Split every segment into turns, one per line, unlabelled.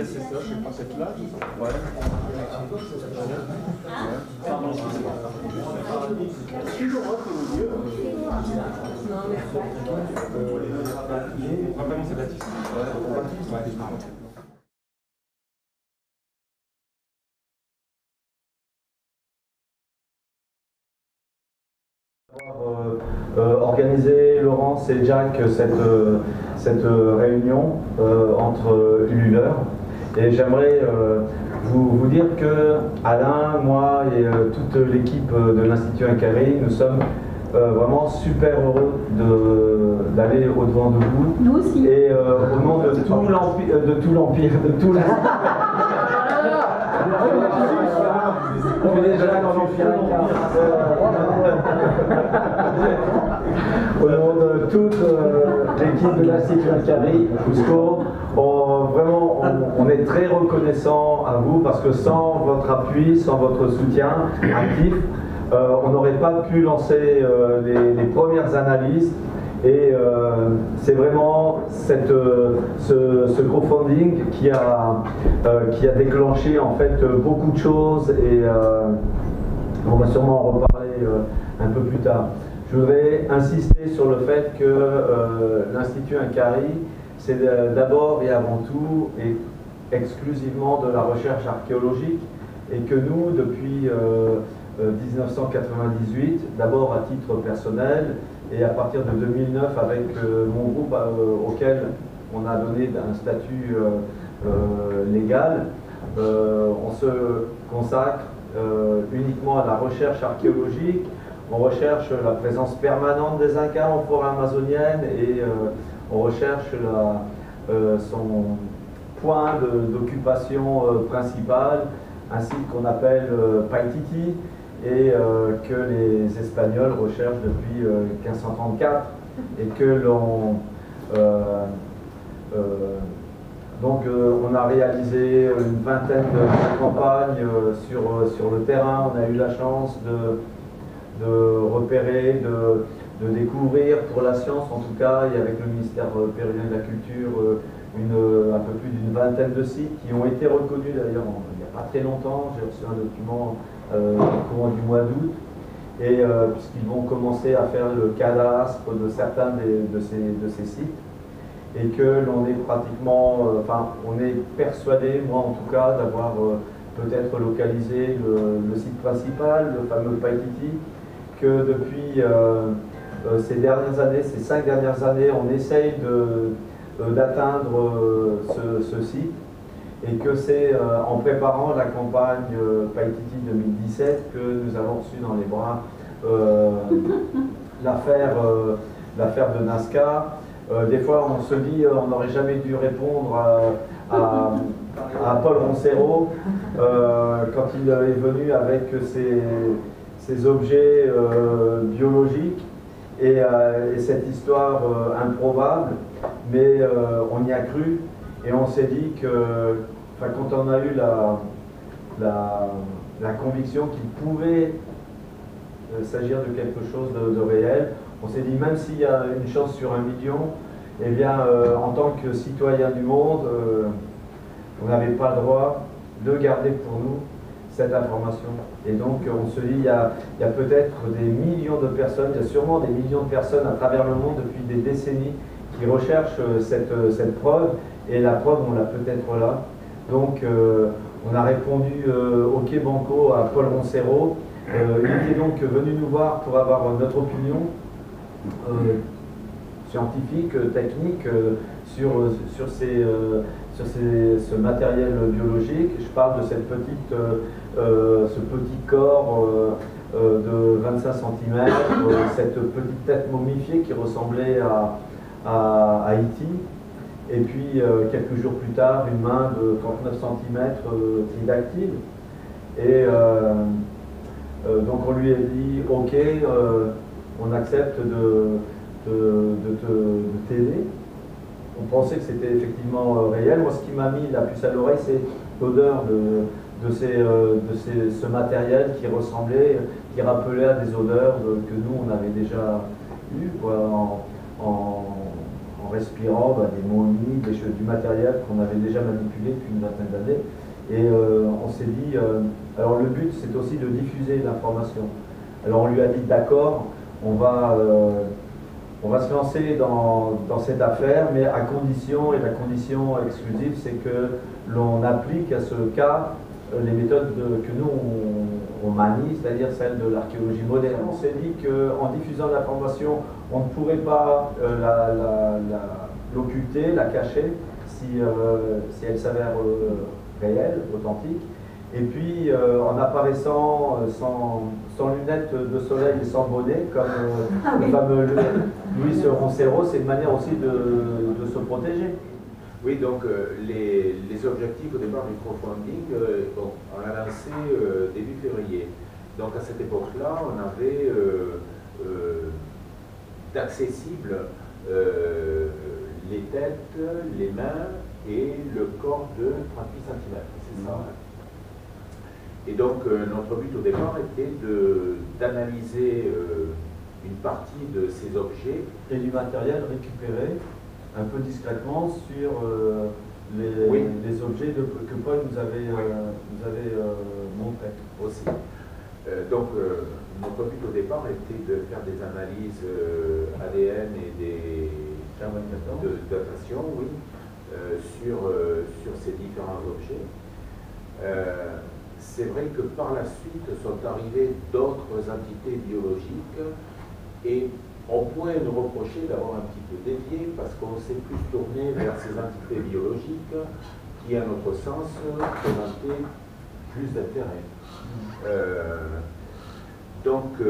prédécesseur, je sais pas, peut-être là, je sais pas. Ouais. Vraiment, c'est Baptiste.
Organiser, Laurence et Jack, cette réunion entre Ululeurs. Et j'aimerais vous dire que Alain, moi et toute l'équipe de l'Institut Incaré, nous sommes vraiment super heureux d'aller au-devant de vous.
Nous aussi.
Et au nom de tout l'Empire, de tout au nom de toute l'équipe de l'Institut Incaré, Cusco, on est très reconnaissant à vous parce que sans votre appui, sans votre soutien actif, on n'aurait pas pu lancer les premières analyses. Et c'est vraiment ce crowdfunding qui a déclenché en fait beaucoup de choses et on va sûrement en reparler un peu plus tard. Je voudrais insister sur le fait que l'Institut Incaré, c'est d'abord et avant tout et exclusivement de la recherche archéologique et que nous, depuis 1998, d'abord à titre personnel, et à partir de 2009, avec mon groupe auquel on a donné un statut légal, on se consacre uniquement à la recherche archéologique. On recherche la présence permanente des Incas en forêt amazonienne et on recherche son point d'occupation principal, un site qu'on appelle Paititi, et que les Espagnols recherchent depuis 1534 et que l'on on a réalisé une vingtaine de campagnes sur le terrain. On a eu la chance de repérer, de découvrir pour la science en tout cas, et avec le ministère péruvien de la Culture, un peu plus d'une vingtaine de sites qui ont été reconnus d'ailleurs il n'y a pas très longtemps. J'ai reçu un document au courant du mois d'août, et puisqu'ils vont commencer à faire le cadastre de certains de ces sites, et que l'on est pratiquement, on est persuadé, moi en tout cas, d'avoir peut-être localisé le site principal, le fameux Paititi, que depuis ces dernières années, ces 5 dernières années, on essaye d'atteindre ce site. Et que c'est en préparant la campagne Paititi 2017 que nous avons reçu dans les bras l'affaire de Nazca. Des fois, on se dit on n'aurait jamais dû répondre à Paul Roncero quand il est venu avec ses objets biologiques et cette histoire improbable, mais on y a cru et on s'est dit que quand on a eu la conviction qu'il pouvait s'agir de quelque chose de réel, on s'est dit même s'il y a une chance sur 1 million, eh bien en tant que citoyen du monde, on n'avait pas le droit de garder pour nous cette information. Et donc on se dit il y a peut-être des millions de personnes, il y a sûrement des millions de personnes à travers le monde depuis des décennies qui recherchent cette preuve, et la preuve on l'a peut-être là. Donc on a répondu OK banco à Paul Roncero. Il était donc venu nous voir pour avoir notre opinion scientifique, technique sur ce matériel biologique. Je parle de cette ce petit corps de 25 cm, cette petite tête momifiée qui ressemblait à Haïti. Et puis, quelques jours plus tard, une main de 39 cm tridactyle. Et donc, on lui a dit « Ok, on accepte de t'aider ». On pensait que c'était effectivement réel. Moi, ce qui m'a mis la puce à l'oreille, c'est l'odeur de ce matériel qui ressemblait, qui rappelait à des odeurs que nous, on avait déjà eues en respirant. inspirant des momies, du matériel qu'on avait déjà manipulé depuis une vingtaine d'années. Et on s'est dit, alors le but c'est aussi de diffuser l'information. Alors on lui a dit d'accord, on va se lancer dans cette affaire, mais à condition, et la condition exclusive, c'est que l'on applique à ce cas les méthodes que nous on manie, c'est-à-dire celles de l'archéologie moderne. On s'est dit qu'en diffusant l'information, on ne pourrait pas l'occulter, la cacher, si elle s'avère réelle, authentique. Et puis, en apparaissant sans lunettes de soleil et sans bonnet, comme le fameux Luis Roncero, c'est une manière aussi de se protéger.
Oui, donc les objectifs au départ du crowdfunding, on l'a lancé début février. Donc à cette époque-là, on avait d'accessibles les têtes, les mains et le corps de 38 cm, c'est ça. Hein. Et donc notre but au départ était d'analyser une partie de ces objets.
Et du matériel récupéré un peu discrètement sur les objets que Paul nous avait montrés.
Aussi. Donc notre but au départ était de faire des analyses ADN et des datations, oui, sur ces différents objets. C'est vrai que par la suite sont arrivées d'autres entités biologiques et on pourrait nous reprocher d'avoir un petit peu dévié parce qu'on s'est plus tourné vers ces entités biologiques qui, à notre sens, présentaient plus d'intérêt. Donc, vous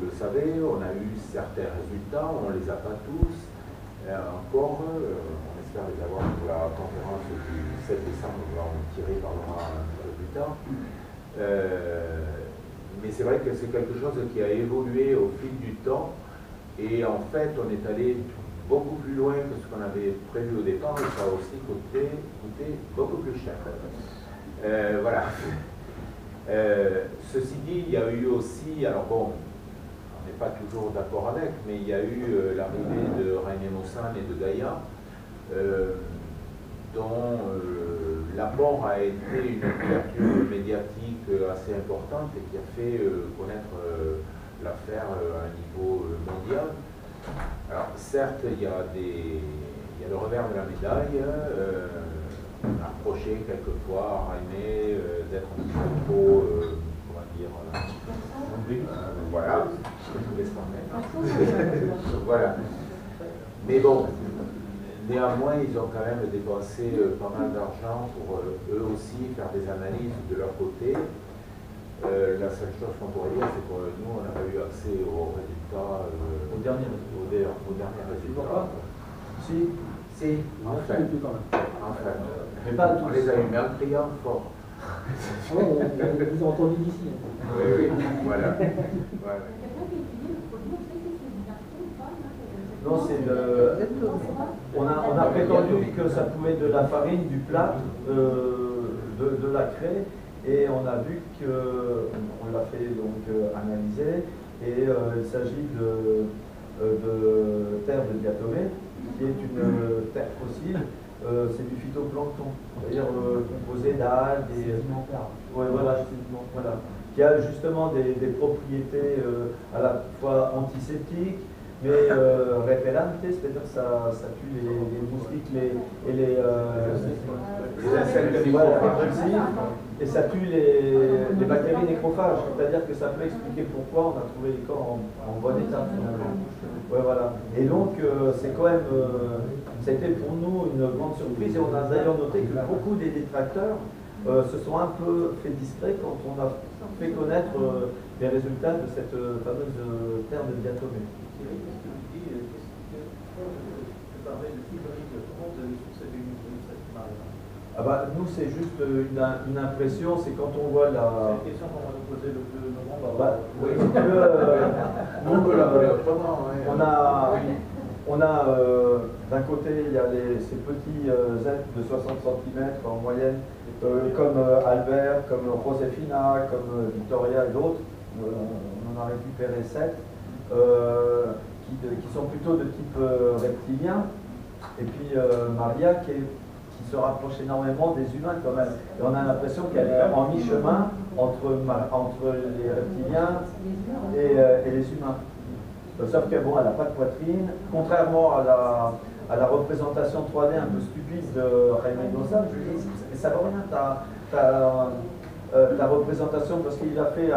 le savez, on a eu certains résultats, on ne les a pas tous. Encore, on espère les avoir pour la conférence du 7 décembre, on va en tirer par un peu plus tard. Mais c'est vrai que c'est quelque chose qui a évolué au fil du temps et en fait on est allé beaucoup plus loin que ce qu'on avait prévu au départ et ça a aussi coûté beaucoup plus cher. Voilà. Ceci dit, il y a eu aussi, alors bon, on n'est pas toujours d'accord avec, mais il y a eu l'arrivée de Jaime Maussan et de Gaïa, dont l'apport a été une couverture médiatique assez importante et qui a fait connaître l'affaire à un niveau mondial. Alors certes, il y a le revers de la médaille, approché quelquefois à Jaime d'être un petit peu trop, comment dire, voilà, je vous laisse permettre. Voilà. Mais bon, néanmoins, ils ont quand même dépensé pas mal d'argent pour eux aussi faire des analyses de leur côté. La seule chose qu'on pourrait dire, c'est que nous, on n'a pas eu accès aux résultats, aux derniers résultats. Si, enfin. Mais pas tous. On les a eu, mais en criant fort.
Vous avez entendu d'ici.
Oui, voilà.
Non, on a prétendu que ça pouvait être de la farine, du plâtre, de la craie, et on a vu qu'on l'a fait donc analyser, et il s'agit de terre de diatomée, qui est une terre fossile. C'est du phytoplancton, c'est-à-dire composé d'algues et voilà, qui a justement des propriétés à la fois antiseptiques, mais repellantes, c'est-à-dire que ça tue les moustiques et les insectes répulsifs, et ça tue les bactéries nécrophages, c'est-à-dire que ça peut expliquer pourquoi on a trouvé les corps en bon état finalement. Ouais, voilà. Et donc c'est quand même, c'était pour nous une grande surprise, et on a d'ailleurs noté que beaucoup des détracteurs se sont un peu fait discrets quand on a fait connaître les résultats de cette fameuse terre de diatomée. Ah bah, nous, c'est juste une impression, c'est quand on voit la...
C'est une question qu'on va nous poser le 2 novembre.
Bah, oui,
on peut l'appeler autrement.
On a d'un côté, il y a ces petits êtres de 60 cm en moyenne, comme Albert, comme Josefina, comme Victoria et d'autres. On en a récupéré 7, qui sont plutôt de type reptilien, et puis Maria qui se rapproche énormément des humains quand même. Et on a l'impression qu'elle est en mi-chemin entre les reptiliens et les humains. Sauf que bon, elle n'a pas de poitrine, contrairement à la représentation 3D un peu stupide de Jaime Mendoza. Je dis, mais ça vaut rien, ta représentation, parce qu'ils ont fait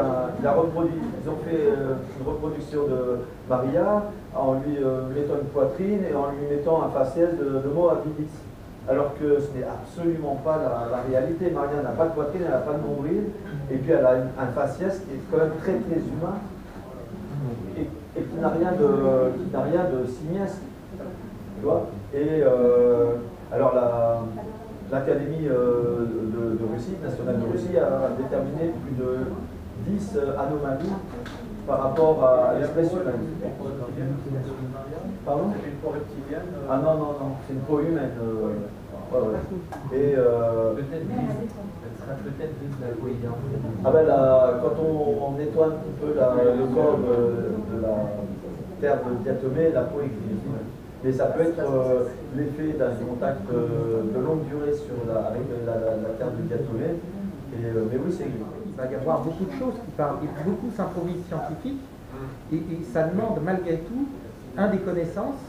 une reproduction de Maria en lui mettant une poitrine et en lui mettant un faciès de Homo habilis. Alors que ce n'est absolument pas la réalité. Maria n'a pas de poitrine, elle n'a pas de nombril, et puis elle a un faciès qui est quand même très très humain et qui n'a rien de simiesque. Tu vois. Et alors l'Académie de Russie, nationale de Russie, a déterminé plus de 10 anomalies par rapport à l'espèce humaine. Pardon?
C'est une peau reptilienne?
Ah non, c'est une peau humaine. Ouais. Et
elle sera peut-être de la coïdien.
ah ben quand on nettoie un petit peu le corps de la terre de diatomée, la peau est grise. Mais ça peut être l'effet d'un contact de longue durée avec la terre de diatomée. Mais oui, c'est gris.
Il va y avoir beaucoup de choses qui parlent, et beaucoup s'improvisent scientifiques, et ça demande malgré tout des connaissances,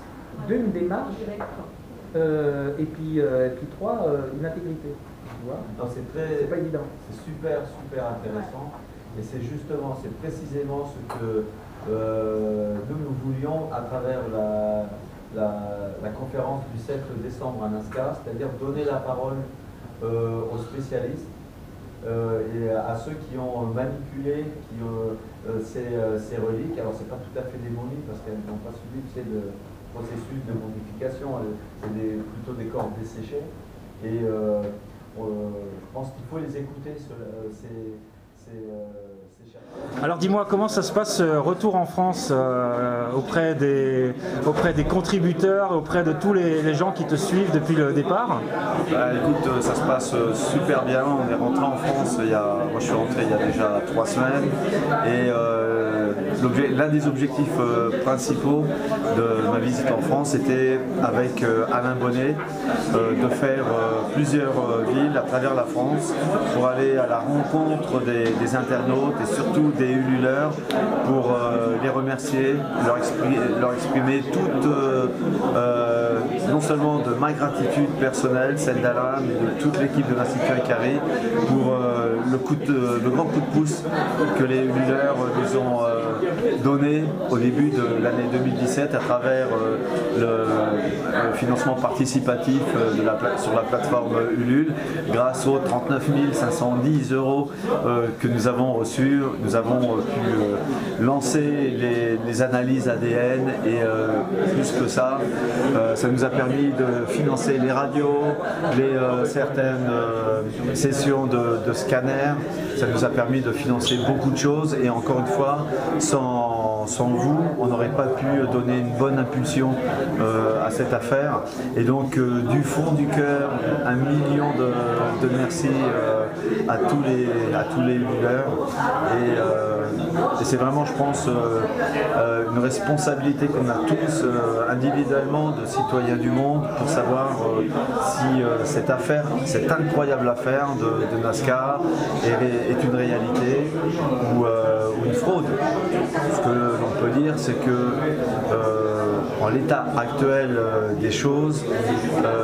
une démarche, et puis trois, une intégrité. Tu vois. C'est pas évident.
C'est super intéressant, et c'est précisément ce que nous voulions à travers la conférence du 7 décembre à NASCA, c'est-à-dire donner la parole aux spécialistes et à ceux qui ont manipulé ces reliques. Alors c'est pas tout à fait des momies parce qu'elles n'ont pas suivi le processus de momification, c'est plutôt des corps desséchés. Et je pense qu'il faut les écouter, ces chercheurs.
Alors dis-moi, comment ça se passe retour en France auprès des contributeurs, auprès de tous les gens qui te suivent depuis le départ?
Écoute, ça se passe super bien. On est rentré en France, moi je suis rentré il y a déjà 3 semaines, et l'un des objectifs principaux de ma visite en France était avec Alain Bonnet de faire plusieurs villes à travers la France pour aller à la rencontre des internautes et surtout des ululeurs pour les remercier, leur exprimer toute, non seulement de ma gratitude personnelle, celle d'Alain, mais de toute l'équipe de l'Institut Ikari pour le grand coup de pouce que les ululeurs nous ont donné au début de l'année 2017 à travers le financement participatif sur la plateforme Ulule. Grâce aux 39 510 € que nous avons reçus, nous avons pu lancer les analyses ADN et plus que ça, ça nous a permis de financer les radios, certaines sessions de scanner, ça nous a permis de financer beaucoup de choses, et encore une fois, sans vous, on n'aurait pas pu donner une bonne impulsion à cette affaire. Et donc du fond du cœur, 1 million de merci à tous les leaders. Et c'est vraiment, je pense, une responsabilité qu'on a tous individuellement de citoyens du monde pour savoir si cette affaire, cette incroyable affaire de NASCAR est une réalité ou une fraude. Ce que l'on peut dire, c'est que en l'état actuel des choses,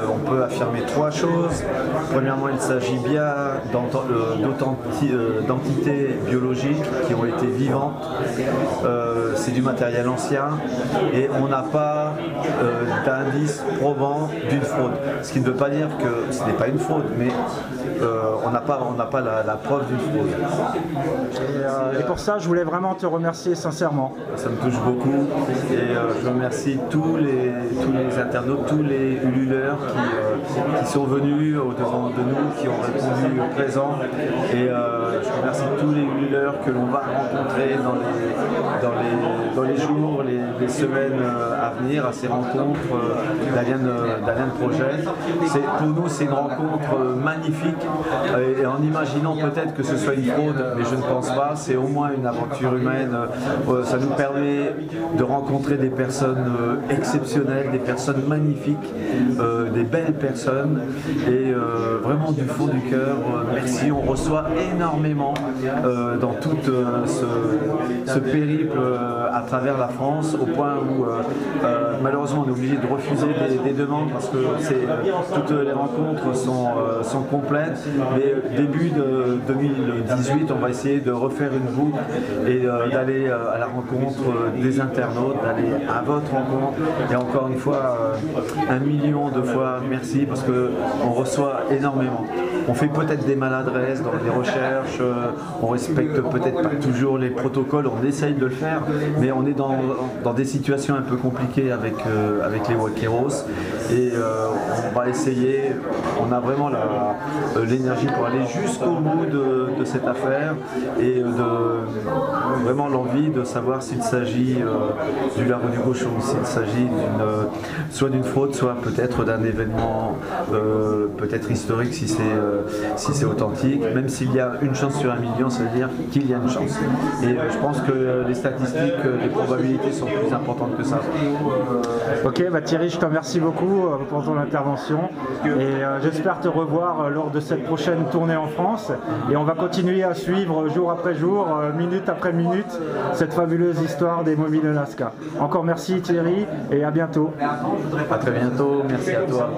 on peut affirmer 3 choses. Premièrement, il s'agit bien d'entités biologiques qui ont été vivantes. C'est du matériel ancien et on n'a pas d'indice probant d'une fraude. Ce qui ne veut pas dire que ce n'est pas une fraude, mais on n'a pas la preuve d'une fraude.
Et pour ça, je voulais vraiment te remercier sincèrement.
Ça me touche beaucoup, et je remercie tous les internautes, tous les ululeurs qui sont venus au-devant de nous, qui ont répondu présent, et je remercie tous les ululeurs que l'on va rencontrer dans les jours, les semaines à venir, à ces rencontres d'Alien Projet. Pour nous, c'est une rencontre magnifique, et en imaginant peut-être que ce soit une fraude, mais je ne pense pas, c'est au moins une aventure humaine. Ça nous permet de rencontrer des personnes personnes exceptionnelles, des personnes magnifiques, des belles personnes, et vraiment du fond du cœur, merci. On reçoit énormément dans tout ce périple à travers la France, au point où malheureusement on est obligé de refuser des demandes parce que toutes les rencontres sont complètes. Mais début de 2018, on va essayer de refaire une boucle et d'aller à la rencontre des internautes, d'aller à votre rencontre. Et encore une fois, 1 million de fois merci, parce qu'on reçoit énormément. On fait peut-être des maladresses dans les recherches, on respecte peut-être pas toujours les protocoles, on essaye de le faire, mais on est dans des situations un peu compliquées avec les Wakeros, et on va essayer, on a vraiment l'énergie pour aller jusqu'au bout de cette affaire, et vraiment l'envie de savoir s'il s'agit du Largo du Cochon, s'il s'agit soit d'une fraude, soit peut-être d'un événement peut-être historique si c'est authentique. Même s'il y a une chance sur 1 million, ça veut dire qu'il y a une chance. Et je pense que les statistiques, les probabilités sont plus importantes que ça.
Ok, Thierry, je te remercie beaucoup pour ton intervention, et j'espère te revoir lors de cette prochaine tournée en France, et on va continuer à suivre jour après jour, minute après minute, cette fabuleuse histoire des momies de Nazca. Encore merci Thierry, et à bientôt.
À très bientôt, merci à toi.